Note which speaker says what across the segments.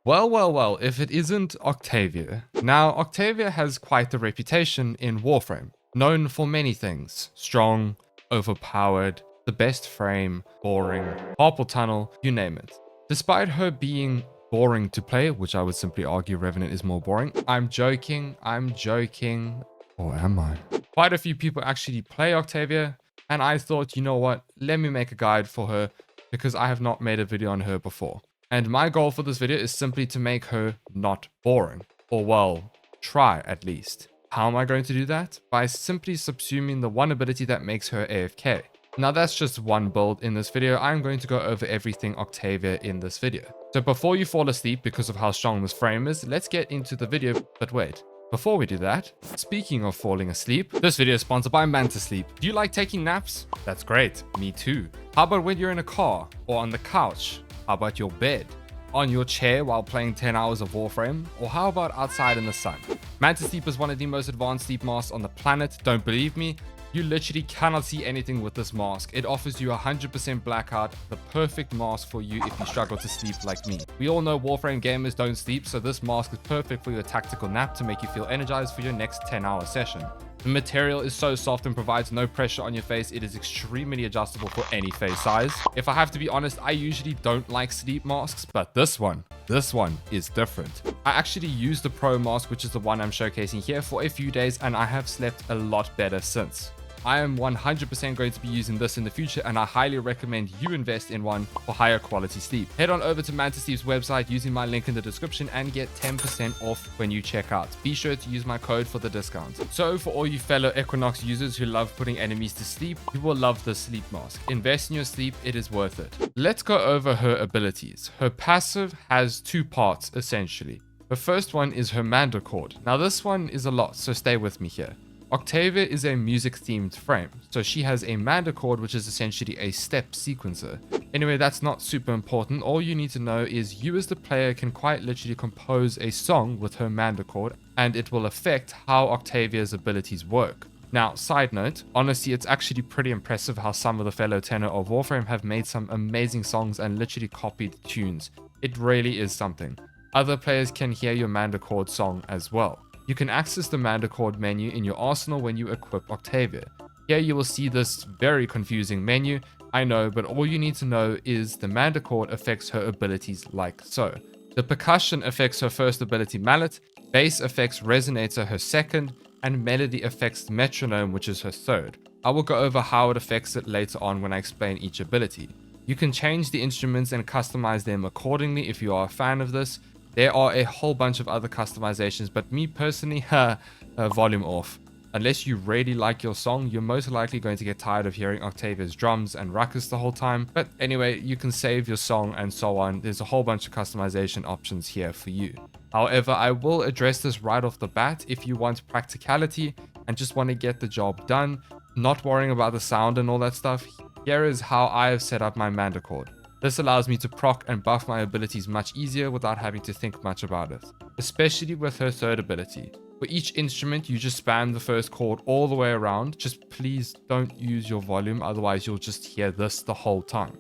Speaker 1: Well, if it isn't Octavia. Now, Octavia has quite the reputation in Warframe, known for many things: strong, overpowered, the best frame, boring, carpal tunnel, you name it. Despite her being boring to play, which I would simply argue Revenant is more boring. I'm joking. Or am I? Quite a few people actually play Octavia, and I thought, you know what, let me make a guide for her because I have not made a video on her before. And my goal for this video is simply to make her not boring. Or well, try at least. How am I going to do that? By simply subsuming the one ability that makes her AFK. Now that's just one build in this video. I'm going to go over everything Octavia in this video. So before you fall asleep because of how strong this frame is, let's get into the video. But wait, before we do that, speaking of falling asleep, this video is sponsored by Sleep. Do you like taking naps? That's great, me too. How about when you're in a car or on the couch? How about your bed? On your chair while playing 10 hours of Warframe? Or how about outside in the sun? Sleep is one of the most advanced sleep masks on the planet. Don't believe me? You literally cannot see anything with this mask. It offers you 100% blackout, the perfect mask for you if you struggle to sleep like me. We all know Warframe gamers don't sleep, so this mask is perfect for your tactical nap to make you feel energized for your next 10-hour session. The material is so soft and provides no pressure on your face. It is extremely adjustable for any face size. If I have to be honest, I usually don't like sleep masks, but this one is different. I actually used the Pro mask, which is the one I'm showcasing here, for a few days, and I have slept a lot better since. I am 100% going to be using this in the future, and I highly recommend you invest in one for higher quality sleep. Head on over to Sleep's website using my link in the description and get 10% off when you check out. Be sure to use my code for the discount. So for all you fellow Equinox users who love putting enemies to sleep, you will love this sleep mask. Invest in your sleep, it is worth it. Let's go over her abilities. Her passive has two parts essentially. The first one is her Mandachord. Now this one is a lot, so stay with me here. Octavia is a music-themed frame, so she has a Mandachord, which is essentially a step sequencer. Anyway, that's not super important. All you need to know is you as the player can quite literally compose a song with her Mandachord, and it will affect how Octavia's abilities work. Now, side note, honestly, it's actually pretty impressive how some of the fellow tenor of Warframe have made some amazing songs and literally copied tunes. It really is something. Other players can hear your Mandachord song as well. You can access the Mandachord menu in your arsenal when you equip Octavia. Here you will see this very confusing menu, I know, but all you need to know is the Mandachord affects her abilities like so. The percussion affects her first ability Mallet, bass affects Resonator her second, and melody affects Metronome, which is her third. I will go over how it affects it later on when I explain each ability. You can change the instruments and customize them accordingly if you are a fan of this. There are a whole bunch of other customizations, but me personally, volume off. Unless you really like your song, you're most likely going to get tired of hearing Octavia's drums and ruckus the whole time. But anyway, you can save your song and so on. There's a whole bunch of customization options here for you. However, I will address this right off the bat. If you want practicality and just want to get the job done, not worrying about the sound and all that stuff, here is how I have set up my Mandachord. This allows me to proc and buff my abilities much easier without having to think much about it, especially with her third ability. For each instrument, you just spam the first chord all the way around. Just please don't use your volume, otherwise you'll just hear this the whole time.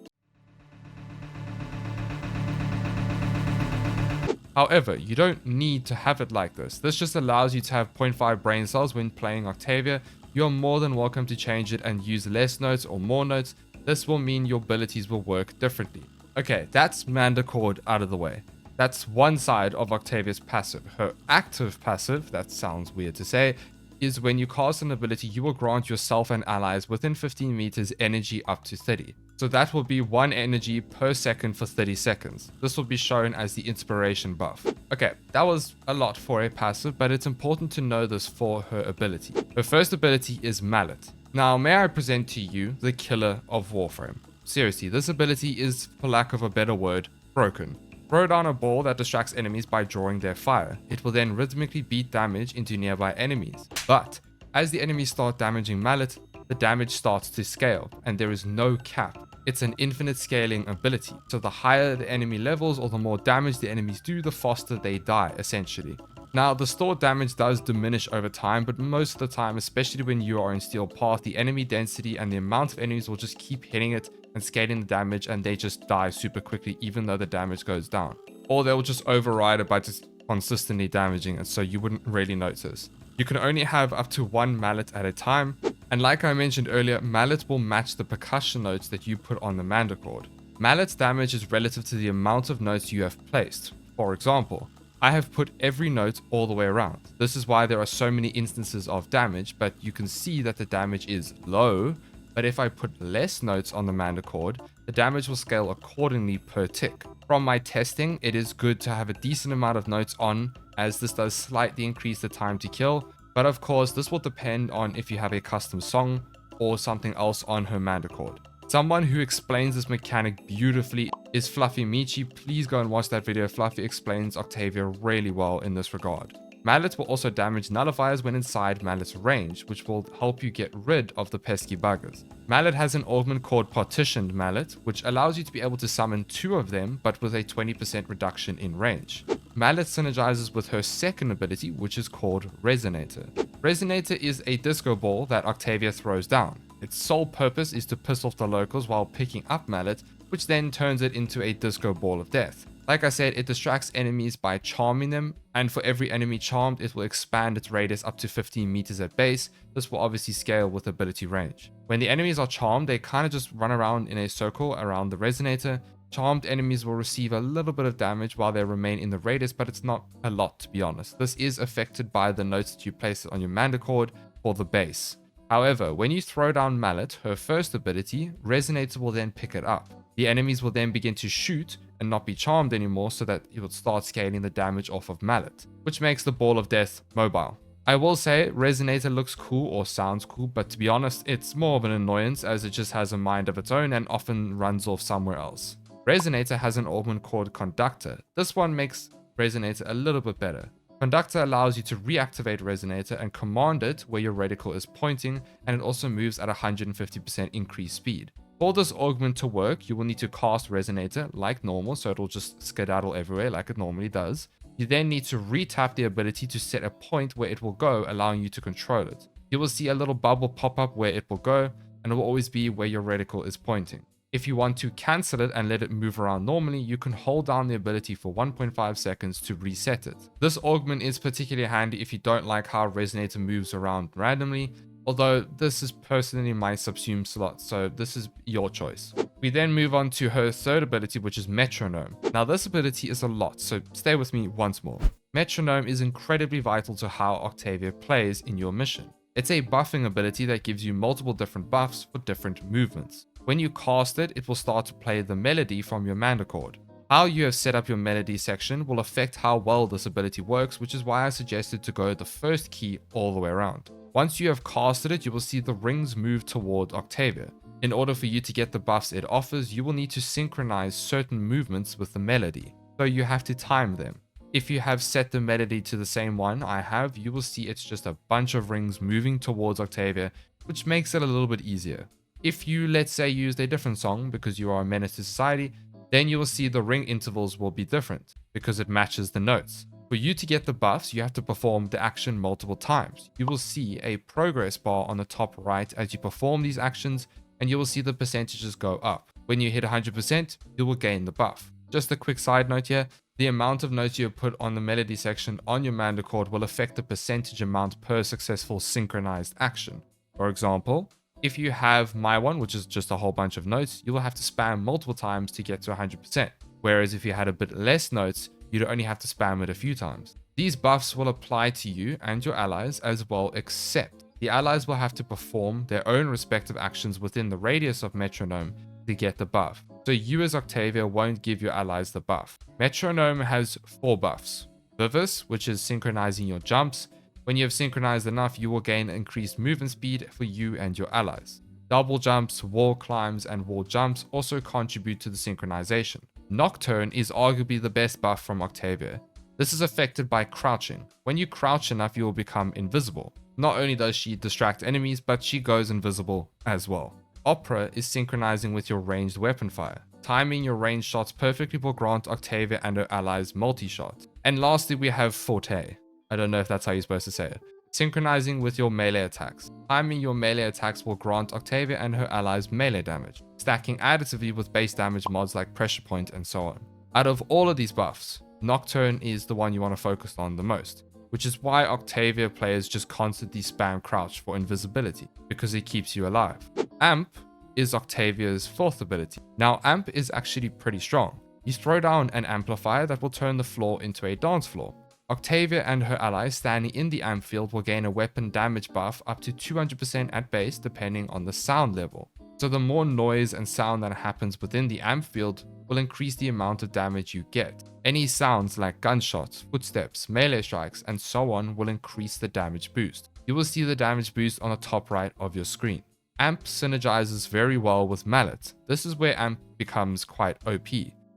Speaker 1: However, you don't need to have it like this. This just allows you to have 0.5 brain cells when playing Octavia. You're more than welcome to change it and use less notes or more notes. This will mean your abilities will work differently. Okay, that's Mandachord out of the way. That's one side of Octavia's passive. Her active passive, that sounds weird to say, is when you cast an ability, you will grant yourself and allies within 15 meters energy up to 30. So that will be 1 energy per second for 30 seconds. This will be shown as the inspiration buff. Okay, that was a lot for a passive, but it's important to know this for her ability. Her first ability is Mallet. Now, may I present to you the killer of Warframe. Seriously, this ability is, for lack of a better word, broken. Throw down a ball that distracts enemies by drawing their fire. It will then rhythmically beat damage into nearby enemies. But, as the enemies start damaging Mallet, the damage starts to scale, and there is no cap. It's an infinite scaling ability, so the higher the enemy levels or the more damage the enemies do, the faster they die, essentially. Now, the stored damage does diminish over time, but most of the time, especially when you are in Steelpath, the enemy density and the amount of enemies will just keep hitting it and scaling the damage, and they just die super quickly even though the damage goes down. or they'll just override it by just consistently damaging it, so you wouldn't really notice. You can only have up to one mallet at a time, and like I mentioned earlier, mallet will match the percussion notes that you put on the Mandachord. Mallet's damage is relative to the amount of notes you have placed. For example, I have put every note all the way around. This is why there are so many instances of damage, but you can see that the damage is low. But if I put less notes on the Mandachord, the damage will scale accordingly per tick. From my testing, it is good to have a decent amount of notes on, as this does slightly increase the time to kill. But of course, this will depend on if you have a custom song or something else on her Mandachord. Someone who explains this mechanic beautifully is Fluffy Michi. Please go and watch that video. Fluffy explains Octavia really well in this regard. Mallet will also damage nullifiers when inside Mallet's range, which will help you get rid of the pesky buggers. Mallet has an augment called Partitioned Mallet, which allows you to be able to summon 2 of them, but with a 20% reduction in range. Mallet synergizes with her second ability, which is called Resonator. Resonator is a disco ball that Octavia throws down. Its sole purpose is to piss off the locals while picking up Mallet, which then turns it into a disco ball of death. Like I said, it distracts enemies by charming them, and for every enemy charmed, it will expand its radius up to 15 meters at base. This will obviously scale with ability range. When the enemies are charmed, they kind of just run around in a circle around the Resonator. Charmed enemies will receive a little bit of damage while they remain in the radius, but it's not a lot, to be honest. This is affected by the notes that you place on your Mandachord for the base. However, when you throw down Mallet, her first ability, Resonator will then pick it up. The enemies will then begin to shoot and not be charmed anymore, so that it will start scaling the damage off of Mallet, which makes the ball of death mobile. I will say Resonator looks cool or sounds cool, but to be honest, it's more of an annoyance as it just has a mind of its own and often runs off somewhere else. Resonator has an augment called Conductor. This one makes Resonator a little bit better. Conductor allows you to reactivate Resonator and command it where your reticle is pointing, and it also moves at 150% increased speed. For this augment to work, you will need to cast Resonator like normal, so it will just skedaddle everywhere like it normally does. You then need to re-tap the ability to set a point where it will go, allowing you to control it. You will see a little bubble pop up where it will go, and it will always be where your reticle is pointing. If you want to cancel it and let it move around normally, you can hold down the ability for 1.5 seconds to reset it. This augment is particularly handy if you don't like how Resonator moves around randomly, although this is personally my subsume slot, so this is your choice. We then move on to her third ability, which is Metronome. Now this ability is a lot, so stay with me once more. Metronome is incredibly vital to how Octavia plays in your mission. It's a buffing ability that gives you multiple different buffs for different movements. When you cast it, it will start to play the melody from your Mandachord. How you have set up your melody section will affect how well this ability works, which is why I suggested to go the first key all the way around. Once you have casted it, you will see the rings move toward Octavia. In order for you to get the buffs it offers, you will need to synchronize certain movements with the melody, so you have to time them. If you have set the melody to the same one I have, you will see it's just a bunch of rings moving towards Octavia, which makes it a little bit easier. If you, let's say, used a different song because you are a menace to society, then you will see the ring intervals will be different because it matches the notes. For you to get the buffs, you have to perform the action multiple times. You will see a progress bar on the top right as you perform these actions, and you will see the percentages go up. When you hit 100%, you will gain the buff. Just a quick side note here, the amount of notes you have put on the melody section on your Mandachord will affect the percentage amount per successful synchronized action. For example, if you have my one, which is just a whole bunch of notes, you will have to spam multiple times to get to 100%. Whereas if you had a bit less notes, you'd only have to spam it a few times. These buffs will apply to you and your allies as well, except the allies will have to perform their own respective actions within the radius of Metronome to get the buff. So you as Octavia won't give your allies the buff. Metronome has 4 buffs. Vivis, which is synchronizing your jumps. When you have synchronized enough, you will gain increased movement speed for you and your allies. Double jumps, wall climbs, and wall jumps also contribute to the synchronization. Nocturne is arguably the best buff from Octavia. This is affected by crouching. When you crouch enough, you will become invisible. Not only does she distract enemies, but she goes invisible as well. Opera is synchronizing with your ranged weapon fire. Timing your ranged shots perfectly will grant Octavia and her allies multi-shot. And lastly, we have Forte. I don't know if that's how you're supposed to say it. Synchronizing with your melee attacks. Timing your melee attacks will grant Octavia and her allies melee damage. Stacking additively with base damage mods like Pressure Point and so on. Out of all of these buffs, Nocturne is the one you want to focus on the most, which is why Octavia players just constantly spam crouch for invisibility, because it keeps you alive. Amp is Octavia's 4th ability. Now, Amp is actually pretty strong. You throw down an amplifier that will turn the floor into a dance floor. Octavia and her allies standing in the amp field will gain a weapon damage buff up to 200% at base depending on the sound level. So the more noise and sound that happens within the amp field will increase the amount of damage you get. Any sounds like gunshots, footsteps, melee strikes, and so on will increase the damage boost. You will see the damage boost on the top right of your screen. Amp synergizes very well with Mallet. This is where Amp becomes quite OP.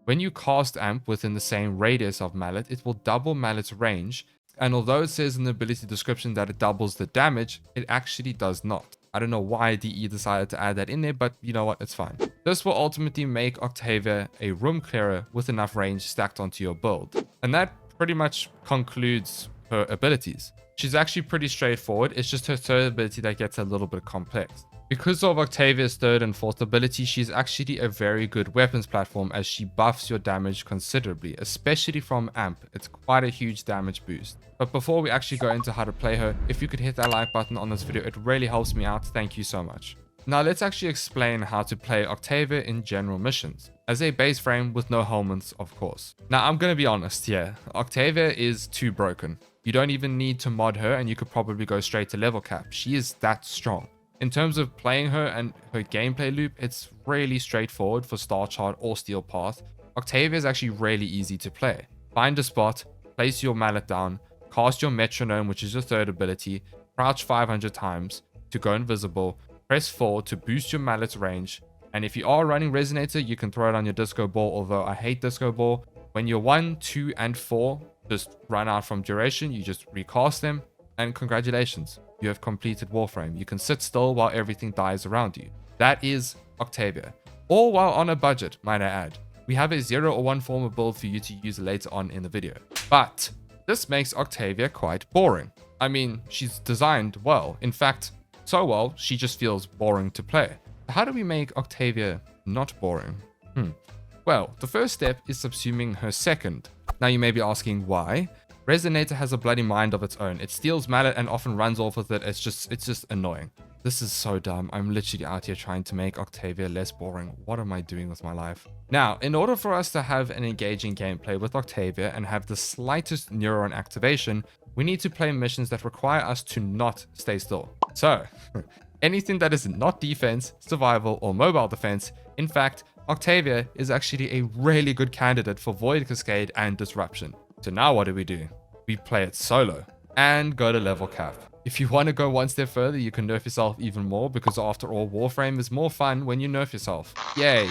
Speaker 1: When you cast Amp within the same radius of Mallet, it will double Mallet's range, and although it says in the ability description that it doubles the damage, it actually does not. I don't know why DE decided to add that in there, but you know what, it's fine. This will ultimately make Octavia a room clearer with enough range stacked onto your build. And that pretty much concludes her abilities. She's actually pretty straightforward, it's just her 3rd ability that gets a little bit complex. Because of Octavia's 3rd and 4th ability, she's actually a very good weapons platform as she buffs your damage considerably, especially from Amp. It's quite a huge damage boost. But before we actually go into how to play her, if you could hit that like button on this video, it really helps me out. Thank you so much. Now let's actually explain how to play Octavia in general missions, as a base frame with no helmets, of course. Now I'm gonna be honest, yeah, Octavia is too broken. You don't even need to mod her and you could probably go straight to level cap. She is that strong. In terms of playing her and her gameplay loop, it's really straightforward for Starchart or Steelpath. Octavia is actually really easy to play. Find a spot, place your mallet down, cast your Metronome, which is your 3rd ability, crouch 500 times to go invisible, press 4 to boost your mallet's range, and if you are running Resonator, you can throw it on your disco ball, although I hate disco ball. When you're 1, 2, and 4 just run out from duration, you just recast them, and congratulations. You have completed Warframe. You can sit still while everything dies around you. That is Octavia. All while on a budget, might I add. We have a 0 or 1 form of build for you to use later on in the video. But this makes Octavia quite boring. I mean, she's designed well. In fact, so well, she just feels boring to play. How do we make Octavia not boring? Well, the first step is subsuming her 2nd. Now you may be asking why. Resonator has a bloody mind of its own. It steals Mallet and often runs off with it. It's just annoying. This is so dumb. I'm literally out here trying to make Octavia less boring. What am I doing with my life? Now, in order for us to have an engaging gameplay with Octavia and have the slightest neuron activation, we need to play missions that require us to not stay still. So, anything that is not defense, survival, or mobile defense. In fact, Octavia is actually a really good candidate for Void Cascade and Disruption. So now what do? We play it solo and go to level cap. If you want to go one step further, you can nerf yourself even more, because after all, Warframe is more fun when you nerf yourself. Yay!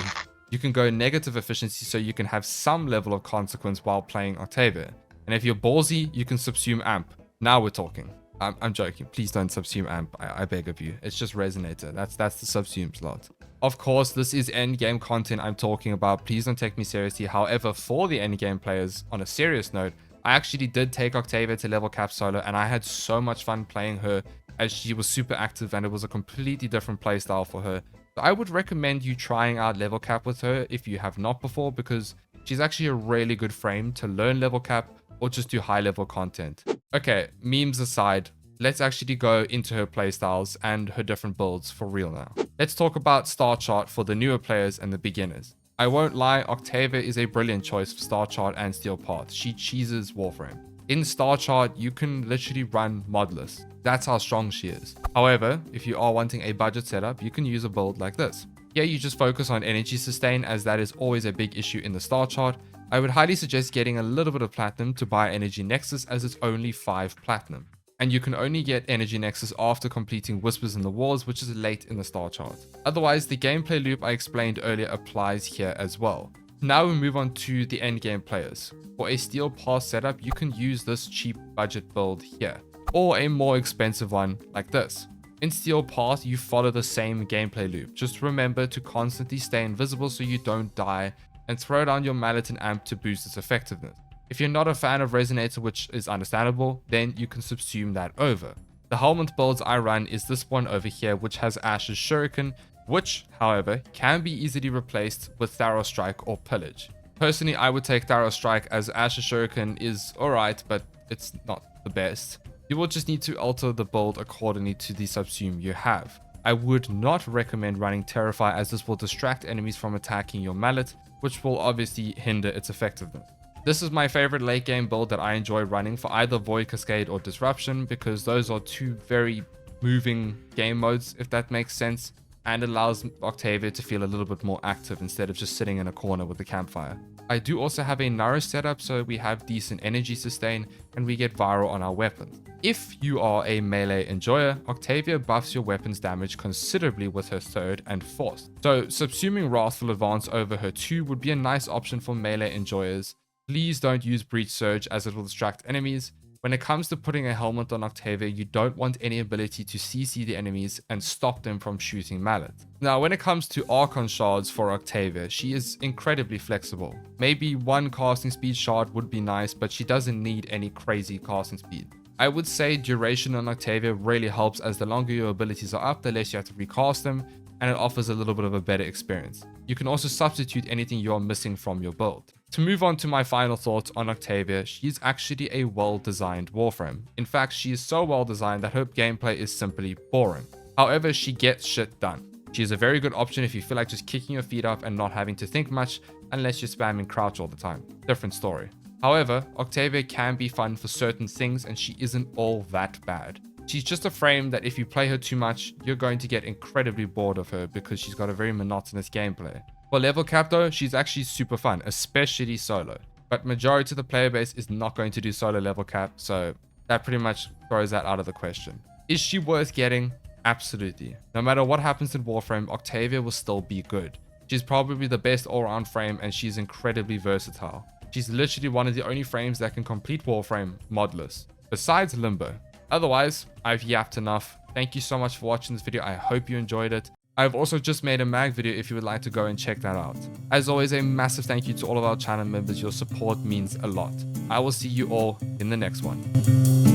Speaker 1: You can go negative efficiency so you can have some level of consequence while playing Octavia. And if you're ballsy, you can subsume Amp. Now we're talking. I'm joking. Please don't subsume Amp. I beg of you. It's just Resonator. That's the subsume slot. Of course, this is endgame content I'm talking about. Please don't take me seriously. However, for the endgame players, on a serious note, I actually did take Octavia to level cap solo, and I had so much fun playing her as she was super active and it was a completely different playstyle for her. So I would recommend you trying out level cap with her if you have not before, because she's actually a really good frame to learn level cap or just do high level content. Okay, memes aside, let's actually go into her playstyles and her different builds for real now. Let's talk about Starchart for the newer players and the beginners. I won't lie, Octavia is a brilliant choice for Starchart and Steelpath. She cheeses Warframe. In Starchart, you can literally run modless. That's how strong she is. However, if you are wanting a budget setup, you can use a build like this. Here you just focus on energy sustain, as that is always a big issue in the Starchart. I would highly suggest getting a little bit of platinum to buy Energy Nexus, as it's only 5 platinum. And you can only get Energy Nexus after completing Whispers in the Walls, which is late in the Starchart. Otherwise, the gameplay loop I explained earlier applies here as well. Now we move on to the endgame players. For a Steelpath setup, you can use this cheap budget build here, or a more expensive one like this. In Steelpath, you follow the same gameplay loop. Just remember to constantly stay invisible so you don't die, and throw down your Mallet and Amp to boost its effectiveness. If you're not a fan of Resonator, which is understandable, then you can subsume that over. The helmet builds I run is this one over here, which has Ash's Shuriken, which, however, can be easily replaced with Thorough Strike or Pillage. Personally, I would take Tharo Strike, as Asher Shuriken is alright, but it's not the best. You will just need to alter the build accordingly to the subsume you have. I would not recommend running Terrify, as this will distract enemies from attacking your Mallet, which will obviously hinder its effectiveness. This is my favorite late game build that I enjoy running for either Void Cascade or Disruption, because those are two very moving game modes, if that makes sense, and allows Octavia to feel a little bit more active instead of just sitting in a corner with the campfire. I do also have a Naro setup, so we have decent energy sustain and we get viral on our weapons. If you are a melee enjoyer, Octavia buffs your weapons damage considerably with her 3rd and 4th. So subsuming Wrathful Advance over her 2 would be a nice option for melee enjoyers. Please don't use Breach Surge, as it will distract enemies. When it comes to putting a helmet on Octavia, you don't want any ability to CC the enemies and stop them from shooting Mallet. Now, when it comes to Archon Shards for Octavia, she is incredibly flexible. Maybe one casting speed shard would be nice, but she doesn't need any crazy casting speed. I would say duration on Octavia really helps, as the longer your abilities are up, the less you have to recast them, and it offers a little bit of a better experience. You can also substitute anything you are missing from your build. To move on to my final thoughts on Octavia, she is actually a well-designed Warframe. In fact, she is so well-designed that her gameplay is simply boring. However, she gets shit done. She is a very good option if you feel like just kicking your feet up and not having to think much, unless you're spamming crouch all the time. Different story. However, Octavia can be fun for certain things, and she isn't all that bad. She's just a frame that if you play her too much, you're going to get incredibly bored of her, because she's got a very monotonous gameplay. For level cap though, she's actually super fun, especially solo. But majority of the player base is not going to do solo level cap, so that pretty much throws that out of the question. Is she worth getting? Absolutely. No matter what happens in Warframe, Octavia will still be good. She's probably the best all-round frame, and she's incredibly versatile. She's literally one of the only frames that can complete Warframe modless, besides Limbo. Otherwise, I've yapped enough. Thank you so much for watching this video. I hope you enjoyed it. I've also just made a mag video if you would like to go and check that out. As always, a massive thank you to all of our channel members. Your support means a lot. I will see you all in the next one.